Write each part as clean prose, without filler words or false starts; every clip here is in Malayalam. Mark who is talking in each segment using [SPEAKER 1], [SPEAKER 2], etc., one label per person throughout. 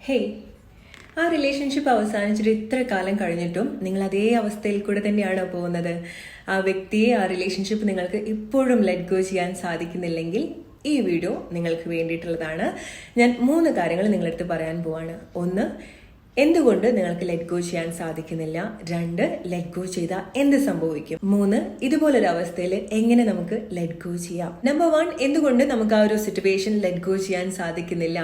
[SPEAKER 1] ഹേയ്, ആ റിലേഷൻഷിപ്പ് അവസാനിച്ചിട്ട് ഇത്ര കാലം കഴിഞ്ഞിട്ടും നിങ്ങൾ അതേ അവസ്ഥയിൽ കൂടെ തന്നെയാണോ പോകുന്നത്? ആ വ്യക്തിയെ, ആ റിലേഷൻഷിപ്പ് നിങ്ങൾക്ക് ഇപ്പോഴും ലെറ്റ് ഗോ ചെയ്യാൻ സാധിക്കുന്നില്ലെങ്കിൽ ഈ വീഡിയോ നിങ്ങൾക്ക് വേണ്ടിയിട്ടുള്ളതാണ്. ഞാൻ 3 കാര്യങ്ങൾ നിങ്ങളുടെ അടുത്ത് പറയാൻ പോവാണ്. 1, എന്തുകൊണ്ട് നിങ്ങൾക്ക് ലെറ്റ് ഗോ ചെയ്യാൻ സാധിക്കുന്നില്ല. 2, ലെറ്റ് ഗോ ചെയ്താൽ എന്ത് സംഭവിക്കും. 3, ഇതുപോലൊരു അവസ്ഥയിൽ എങ്ങനെ നമുക്ക് ലെറ്റ് ഗോ ചെയ്യാം. നമ്പർ 1, എന്തുകൊണ്ട് നമുക്ക് ആ ഒരു സിറ്റുവേഷൻ ലെറ്റ് ഗോ ചെയ്യാൻ സാധിക്കുന്നില്ല.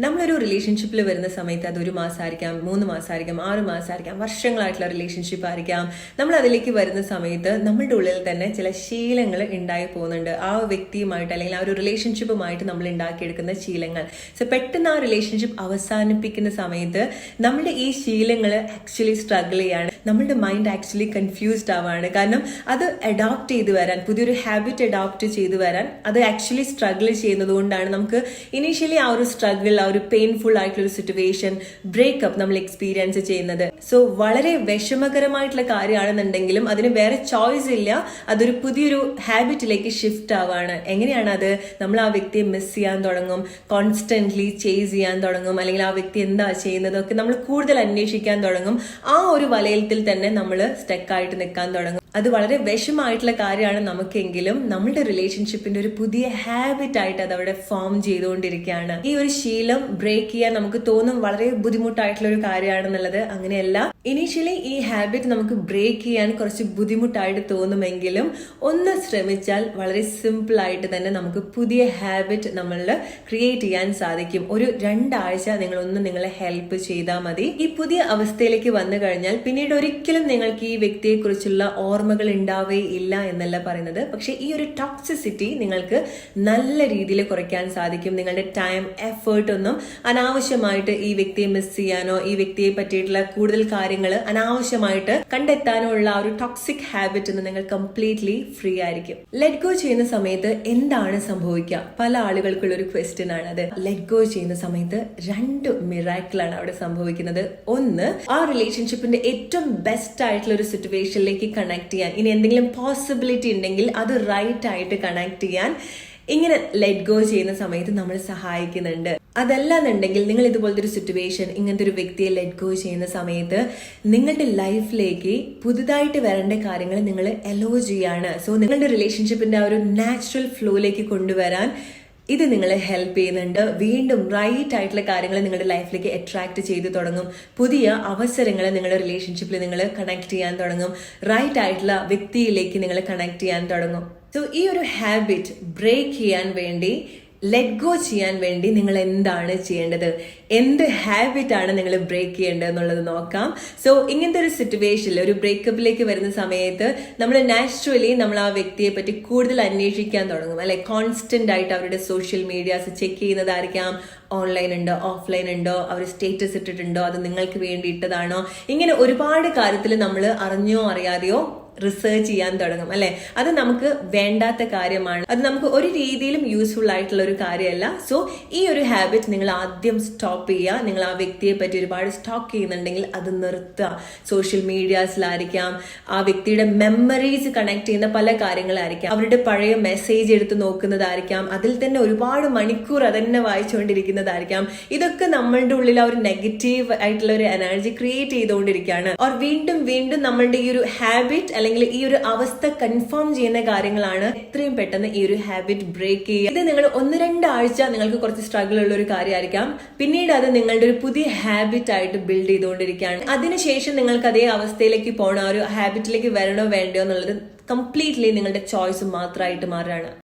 [SPEAKER 1] നമ്മളൊരു റിലേഷൻഷിപ്പിൽ വരുന്ന സമയത്ത് അത് 1 മാസമായിരിക്കാം, 3 മാസമായിരിക്കാം, 6 മാസമായിരിക്കാം, വർഷങ്ങളായിട്ടുള്ള റിലേഷൻഷിപ്പ് ആയിരിക്കാം. നമ്മൾ അതിലേക്ക് വരുന്ന സമയത്ത് നമ്മളുടെ ഉള്ളിൽ തന്നെ ചില ശീലങ്ങൾ ഉണ്ടായി പോകുന്നുണ്ട്. ആ വ്യക്തിയുമായിട്ട് അല്ലെങ്കിൽ ആ ഒരു റിലേഷൻഷിപ്പുമായിട്ട് നമ്മൾ ഉണ്ടാക്കിയെടുക്കുന്ന ശീലങ്ങൾ. സോ പെട്ടെന്ന് ആ റിലേഷൻഷിപ്പ് അവസാനിപ്പിക്കുന്ന സമയത്ത് നമ്മളുടെ ഈ ശീലങ്ങൾ ആക്ച്വലി സ്ട്രഗിൾ ചെയ്യാണ്. നമ്മളുടെ മൈൻഡ് ആക്ച്വലി കൺഫ്യൂസ്ഡ് ആവാണ്. കാരണം അത് അഡോപ്റ്റ് ചെയ്ത് വരാൻ, പുതിയൊരു ഹാബിറ്റ് അഡോപ്റ്റ് ചെയ്ത് വരാൻ അത് ആക്ച്വലി സ്ട്രഗിൾ ചെയ്യുന്നത് കൊണ്ടാണ് നമുക്ക് ഇനീഷ്യലി ആ ഒരു സ്ട്രഗിൾ, ആ ഒരു പെയിൻഫുൾ ആയിട്ടുള്ള ഒരു സിറ്റുവേഷൻ, ബ്രേക്കപ്പ് നമ്മൾ എക്സ്പീരിയൻസ് ചെയ്യുന്നത്. സോ വളരെ വിഷമകരമായിട്ടുള്ള കാര്യമാണെന്നുണ്ടെങ്കിലും അതിന് വേറെ ചോയ്സ് ഇല്ല. അതൊരു പുതിയൊരു ഹാബിറ്റിലേക്ക് ഷിഫ്റ്റ് ആവാണ്. എങ്ങനെയാണ് അത്? നമ്മൾ ആ വ്യക്തിയെ മിസ് ചെയ്യാൻ തുടങ്ങും, കോൺസ്റ്റന്റ്ലി ചേസ് ചെയ്യാൻ തുടങ്ങും, അല്ലെങ്കിൽ ആ വ്യക്തി എന്താ ചെയ്യുന്നതൊക്കെ നമ്മൾ കൂടുതൽ അന്വേഷിക്കാൻ തുടങ്ങും. ആ ഒരു വലയത്തിൽ തന്നെ നമ്മൾ സ്റ്റക്കായിട്ട് നിൽക്കാൻ തുടങ്ങും. അത് വളരെ വിഷമായിട്ടുള്ള കാര്യമാണ് നമുക്കെങ്കിലും നമ്മളുടെ റിലേഷൻഷിപ്പിന്റെ ഒരു പുതിയ ഹാബിറ്റ് ആയിട്ട് അത് അവിടെ ഫോം ചെയ്തുകൊണ്ടിരിക്കുകയാണ്. ഈ ഒരു ശീലം ബ്രേക്ക് ചെയ്യാൻ നമുക്ക് തോന്നും വളരെ ബുദ്ധിമുട്ടായിട്ടുള്ള ഒരു കാര്യമാണെന്നുള്ളത്. അങ്ങനെയല്ല. ഇനീഷ്യലി ഈ ഹാബിറ്റ് നമുക്ക് ബ്രേക്ക് ചെയ്യാൻ കുറച്ച് ബുദ്ധിമുട്ടായിട്ട് തോന്നുമെങ്കിലും ഒന്ന് ശ്രമിച്ചാൽ വളരെ സിമ്പിൾ ആയിട്ട് തന്നെ നമുക്ക് പുതിയ ഹാബിറ്റ് നമ്മളിൽ ക്രിയേറ്റ് ചെയ്യാൻ സാധിക്കും. ഒരു 2 ആഴ്ച നിങ്ങളെ ഹെൽപ്പ് ചെയ്താൽ മതി. ഈ പുതിയ അവസ്ഥയിലേക്ക് വന്നു കഴിഞ്ഞാൽ പിന്നീട് ഒരിക്കലും നിങ്ങൾക്ക് ഈ വ്യക്തിയെ കുറിച്ചുള്ള ഓർമ്മകൾ ഉണ്ടാവേ ഇല്ല എന്നല്ല പറയുന്നത്. പക്ഷെ ഈ ഒരു ടോക്സിസിറ്റി നിങ്ങൾക്ക് നല്ല രീതിയിൽ കുറയ്ക്കാൻ സാധിക്കും. നിങ്ങളുടെ ടൈം, എഫേർട്ട് ഒന്നും അനാവശ്യമായിട്ട് ഈ വ്യക്തിയെ മിസ് ചെയ്യാനോ ഈ വ്യക്തിയെ പറ്റിയിട്ടുള്ള കൂടുതൽ കാര്യങ്ങൾ അനാവശ്യമായിട്ട് കണ്ടെത്താനോ ഉള്ള ഒരു ടോക്സിക് ഹാബിറ്റ് നിന്ന് നിങ്ങൾ കംപ്ലീറ്റ്ലി ഫ്രീ ആയിരിക്കും. ലെറ്റ് ഗോ ചെയ്യുന്ന സമയത്ത് എന്താണ് സംഭവിക്കുക? പല ആളുകൾക്കുള്ള ഒരു ക്വസ്റ്റ്യൻ ആണ് അത്. ലെറ്റ് ഗോ ചെയ്യുന്ന സമയത്ത് 2 മിറാക്കിളാണ് അവിടെ സംഭവിക്കുന്നത്. 1, ആ റിലേഷൻഷിപ്പിന്റെ ഏറ്റവും ബെസ്റ്റ് ആയിട്ടുള്ള ഒരു സിറ്റുവേഷനിലേക്ക് കണക്ട് ചെയ്യാൻ, ഇനി എന്തെങ്കിലും പോസിബിലിറ്റി ഉണ്ടെങ്കിൽ അത് റൈറ്റ് ആയിട്ട് കണക്ട് ചെയ്യാൻ ഇങ്ങനെ ലെറ്റ് ഗോ ചെയ്യുന്ന സമയത്ത് നമ്മൾ സഹായിക്കുന്നുണ്ട്. അതല്ലാന്നുണ്ടെങ്കിൽ നിങ്ങൾ ഇതുപോലത്തെ ഒരു സിറ്റുവേഷൻ, ഇങ്ങനത്തെ ഒരു വ്യക്തിയെ ലെറ്റ് ഗോ ചെയ്യുന്ന സമയത്ത് നിങ്ങളുടെ ലൈഫിലേക്ക് പുതുതായിട്ട് വരേണ്ട കാര്യങ്ങൾ നിങ്ങൾ അലോ ചെയ്യാണ്. സോ നിങ്ങളുടെ റിലേഷൻഷിപ്പിന്റെ ആ ഒരു നാച്ചുറൽ ഫ്ലോയിലേക്ക് കൊണ്ടുവരാൻ ഇത് നിങ്ങളെ ഹെൽപ്പ് ചെയ്യുന്നുണ്ട്. വീണ്ടും റൈറ്റ് ആയിട്ടുള്ള കാര്യങ്ങൾ നിങ്ങളുടെ ലൈഫിലേക്ക് അട്രാക്ട് ചെയ്ത് തുടങ്ങും. പുതിയ അവസരങ്ങൾ നിങ്ങളുടെ റിലേഷൻഷിപ്പിൽ നിങ്ങൾ കണക്ട് ചെയ്യാൻ തുടങ്ങും. റൈറ്റ് ആയിട്ടുള്ള വ്യക്തിയിലേക്ക് നിങ്ങൾ കണക്ട് ചെയ്യാൻ തുടങ്ങും. സോ ഈ ഒരു ഹാബിറ്റ് ബ്രേക്ക് ചെയ്യാൻ വേണ്ടി, ലെറ്റ് ഗോ ചെയ്യാൻ വേണ്ടി നിങ്ങൾ എന്താണ് ചെയ്യേണ്ടത്? എന്ത് ഹാബിറ്റ് ആണ് നിങ്ങൾ ബ്രേക്ക് ചെയ്യേണ്ടത് എന്നുള്ളത് നോക്കാം. സോ ഇങ്ങനത്തെ ഒരു സിറ്റുവേഷനിൽ, ഒരു ബ്രേക്കപ്പിലേക്ക് വരുന്ന സമയത്ത് നമ്മൾ നാച്ചുറലി നമ്മൾ ആ വ്യക്തിയെ പറ്റി കൂടുതൽ അന്വേഷിക്കാൻ തുടങ്ങും, അല്ലെ? കോൺസ്റ്റന്റ് ആയിട്ട് അവരുടെ സോഷ്യൽ മീഡിയാസ് ചെക്ക് ചെയ്യുന്നതായിരിക്കാം. ഓൺലൈൻ ഉണ്ടോ, ഓഫ്ലൈൻ ഉണ്ടോ, അവർ സ്റ്റേറ്റസ് ഇട്ടിട്ടുണ്ടോ, അത് നിങ്ങൾക്ക് വേണ്ടി ഇട്ടതാണോ? ഇങ്ങനെ ഒരുപാട് കാര്യത്തിൽ നമ്മൾ അറിഞ്ഞോ അറിയാതെയോ റിസർച്ച് ചെയ്യാൻ തുടങ്ങും, അല്ലെ? അത് നമുക്ക് വേണ്ടാത്ത കാര്യമാണ്. അത് നമുക്ക് ഒരു രീതിയിലും യൂസ്ഫുൾ ആയിട്ടുള്ള ഒരു കാര്യമല്ല. സോ ഈ ഒരു ഹാബിറ്റ് നിങ്ങൾ ആദ്യം സ്റ്റോപ്പ് ചെയ്യുക. നിങ്ങൾ ആ വ്യക്തിയെ പറ്റി ഒരുപാട് സ്റ്റോക്ക് ചെയ്യുന്നുണ്ടെങ്കിൽ അത് നിർത്തുക. സോഷ്യൽ മീഡിയാസിലായിരിക്കാം, ആ വ്യക്തിയുടെ മെമ്മറീസ് കണക്ട് ചെയ്യുന്ന പല കാര്യങ്ങളായിരിക്കാം, അവരുടെ പഴയ മെസ്സേജ് എടുത്ത് നോക്കുന്നതായിരിക്കാം, അതിൽ തന്നെ ഒരുപാട് മണിക്കൂർ അതന്നെ വായിച്ചുകൊണ്ടിരിക്കുന്നതായിരിക്കാം. ഇതൊക്കെ നമ്മളുടെ ഉള്ളിൽ ആ ഒരു നെഗറ്റീവ് ആയിട്ടുള്ള ഒരു എനർജി ക്രിയേറ്റ് ചെയ്തുകൊണ്ടിരിക്കുകയാണ്. ഓർ വീണ്ടും വീണ്ടും നമ്മളുടെ ഈ ഒരു ഹാബിറ്റ് അല്ലെങ്കിൽ ഈ ഒരു അവസ്ഥ കൺഫേം ചെയ്യുന്ന കാര്യങ്ങളാണ്. എത്രയും പെട്ടെന്ന് ഈ ഒരു ഹാബിറ്റ് ബ്രേക്ക് ചെയ്യുക. ഇത് നിങ്ങൾ 1-2 ആഴ്ച നിങ്ങൾക്ക് കുറച്ച് സ്ട്രഗിൾ ഉള്ള ഒരു കാര്യമായിരിക്കാം. പിന്നീട് അത് നിങ്ങളുടെ ഒരു പുതിയ ഹാബിറ്റ് ആയിട്ട് ബിൽഡ് ചെയ്തുകൊണ്ടിരിക്കുകയാണ്. അതിനുശേഷം നിങ്ങൾക്ക് അതേ അവസ്ഥയിലേക്ക് പോകണം, ആ ഒരു ഹാബിറ്റിലേക്ക് വരണോ വേണ്ടയോ എന്നുള്ളത് കംപ്ലീറ്റ്ലി നിങ്ങളുടെ ചോയ്സ് മാത്രമായിട്ട് മാറുകയാണ്.